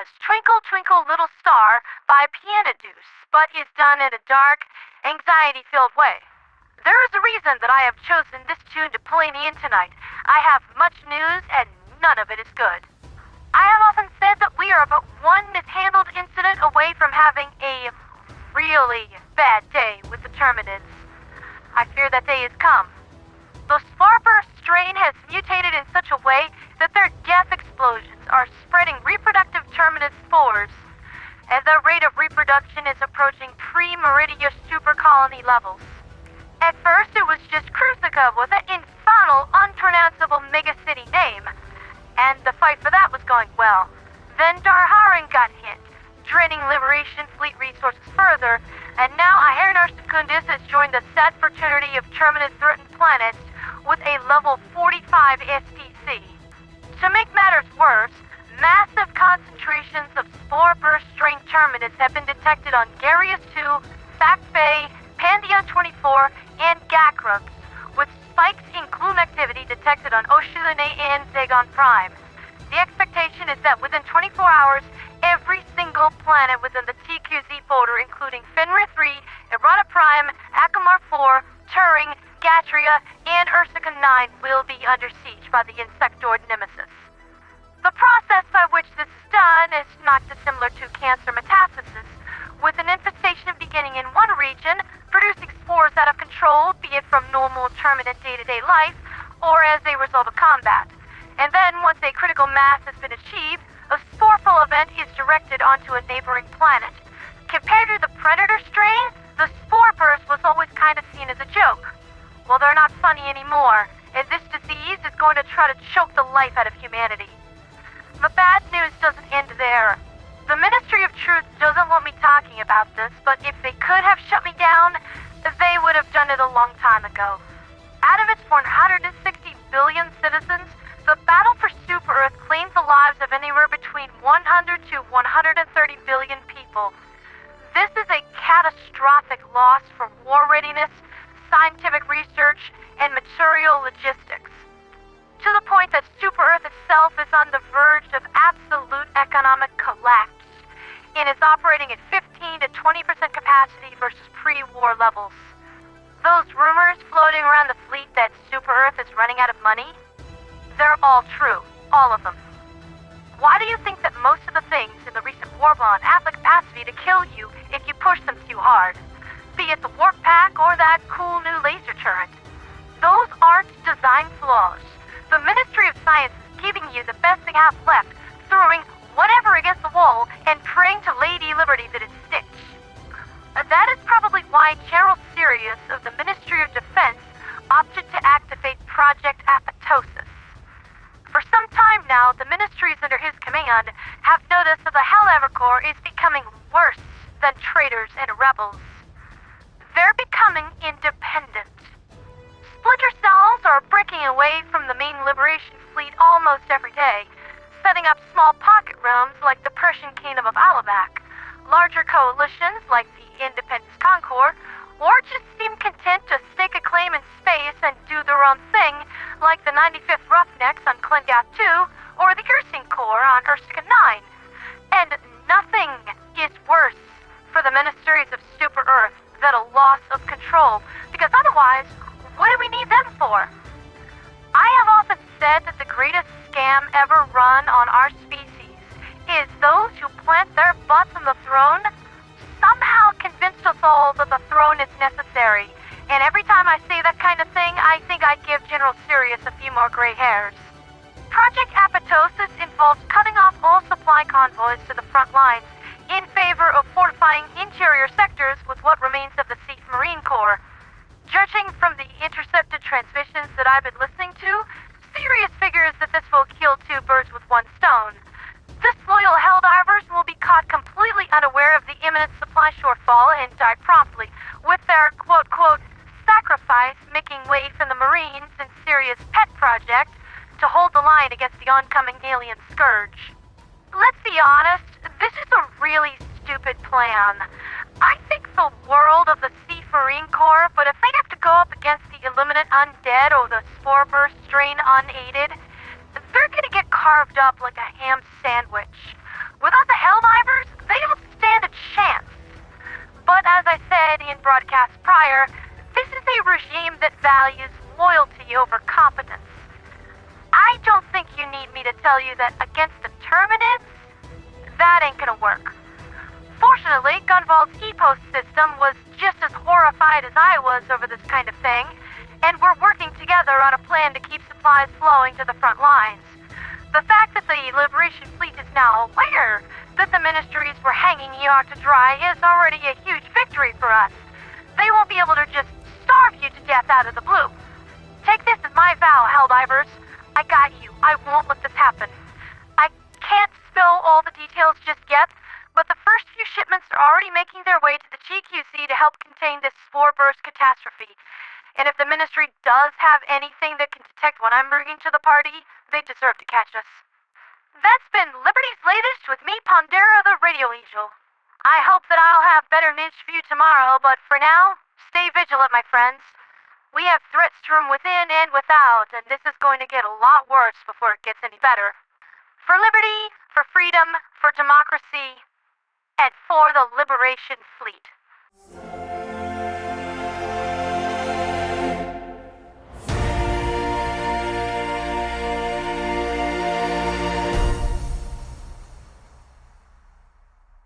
was Twinkle Twinkle Little Star by Pandion-XXIV, but is done in a dark, anxiety-filled way. There is a reason that I have chosen this tune to play me in tonight. I have much news, and none of it is good. I have often said that we are but one mishandled incident away from having a really bad day with the Terminids. I fear that day has come. The spore strain has mutated in such a way that their death explosions are spreading reproductive Terminid spores, and their rate of reproduction is approaching pre-Meridia super colony levels. At first, it was just Crimsica with an infernal, unpronounceable megacity name, and the fight for that was going well. Then Gar Haren got hit, draining Liberation Fleet resources further, and now Achernar Secundus has joined the sad fraternity of Terminid-threatened planets with a level 45 STC. To make matters worse, massive concentrations of spore burst strain Terminids have been detected on Darius 2, Fact Bay, Pandion-XXIV, and Gacrux, with spikes in gloom activity detected on Oshulene and Zagon Prime. The expectation is that within 24 hours, every single planet within the TQZ folder, including Fenrir 3, Errant Prime, Achernar 4, Turing, Gacrux, and Crimsica 9 will be under siege by the insectoid nemesis. The process by which this is done is not dissimilar to cancer metastasis, with an infestation beginning in one region, producing spores out of control, be it from normal Terminid day-to-day life, or as a result of combat. And then, once a critical mass has been achieved, a sporeful event is directed onto a neighboring planet. Compared to the predator strain, the spore burst was always kind of seen as a joke. Well, they're not funny anymore, and this disease is going to try to choke the life out of humanity. The bad news doesn't end there. The Ministry of Truth doesn't want me talking about this, but if they could have shut me down, they would have done it a long time ago. Out of its 160 billion citizens, the battle for Super Earth claims the lives of anywhere between 100 to 130 billion people. This is a catastrophic loss for war readiness, scientific research, and material logistics. To the point that Super Earth itself is on the verge of absolute economic collapse, and is operating at 15 to 20% capacity versus pre-war levels. Those rumors floating around the fleet that Super Earth is running out of money, they're all true, all of them. Why do you think that most of the things in the recent war bond have the capacity to kill you if you push them too hard? Be it the warp pack or that cool new laser turret. Those aren't design flaws. The Ministry of Science is giving you the best they have left, throwing whatever against the wall and praying to Lady Liberty that it sticks. That is probably why General Sirius of the Ministry of Defense opted to activate Project Apotheosis. For some time now, the ministries under his command have noticed that the Hell Evercore is becoming worse than traitors and rebels. They're becoming independent. Splinter cells are breaking away from the main Liberation fleet almost every day, setting up small pocket realms like the Prussian Kingdom of Alabac, larger coalitions like the Independence Concord, or just seem content to stake a claim in space and do their own thing, like the 95th Roughnecks on Klengath 2, or the Ursine Corps on Crimsica 9. And nothing is worse for the ministries of Super Earth than a loss of control, because otherwise, what do we need them for? I have often said that the greatest scam ever run on our species is those who plant their butts on the throne somehow convinced us all that the throne is necessary. And every time I say that kind of thing, I think I'd give General Sirius a few more gray hairs. Project Apotheosis involves cutting off all supply convoys to the front lines in favor of fortifying interior sectors with what remains of the SEAF Marine Corps. Judging from the intercepted transmissions that I've been listening to, Sirius figures that this will kill two birds with one stone. Disloyal Helldivers will be caught completely unaware of the imminent supply shortfall and die promptly, with their quote-quote sacrifice making way from the Marines and Sirius' pet project to hold the line against the oncoming alien scourge. Let's be honest, this is a really stupid plan. I think the world of the SEAF Marine Corps, but if they have to go up against the Illuminate Undead or the Spore Burst strain unaided, they're gonna get carved up like a ham sandwich. Without the podcasts prior, this is a regime that values loyalty over competence. I don't think you need me to tell you that against the Terminids, that ain't gonna work. Fortunately, Gunvald's e-post system was just as horrified as I was over this kind of thing, and we're working together on a plan to keep supplies flowing to the front lines. The fact that the Liberation Fleet is now aware that the ministries were hanging York to dry is already a huge victory for us. They won't be able to just starve you to death out of the blue. Take this as my vow, Helldivers. I got you. I won't let this happen. I can't spill all the details just yet, but the first few shipments are already making their way to the GQC to help contain this spore burst catastrophe. And if the ministry does have anything that can detect what I'm bringing to the party, they deserve to catch us. That's been Liberty's Latest with me, Pondera the Radio Angel. I hope that I'll have better news for you tomorrow, but for now, stay vigilant, my friends. We have threats from within and without, and this is going to get a lot worse before it gets any better. For liberty, for freedom, for democracy, and for the Liberation Fleet.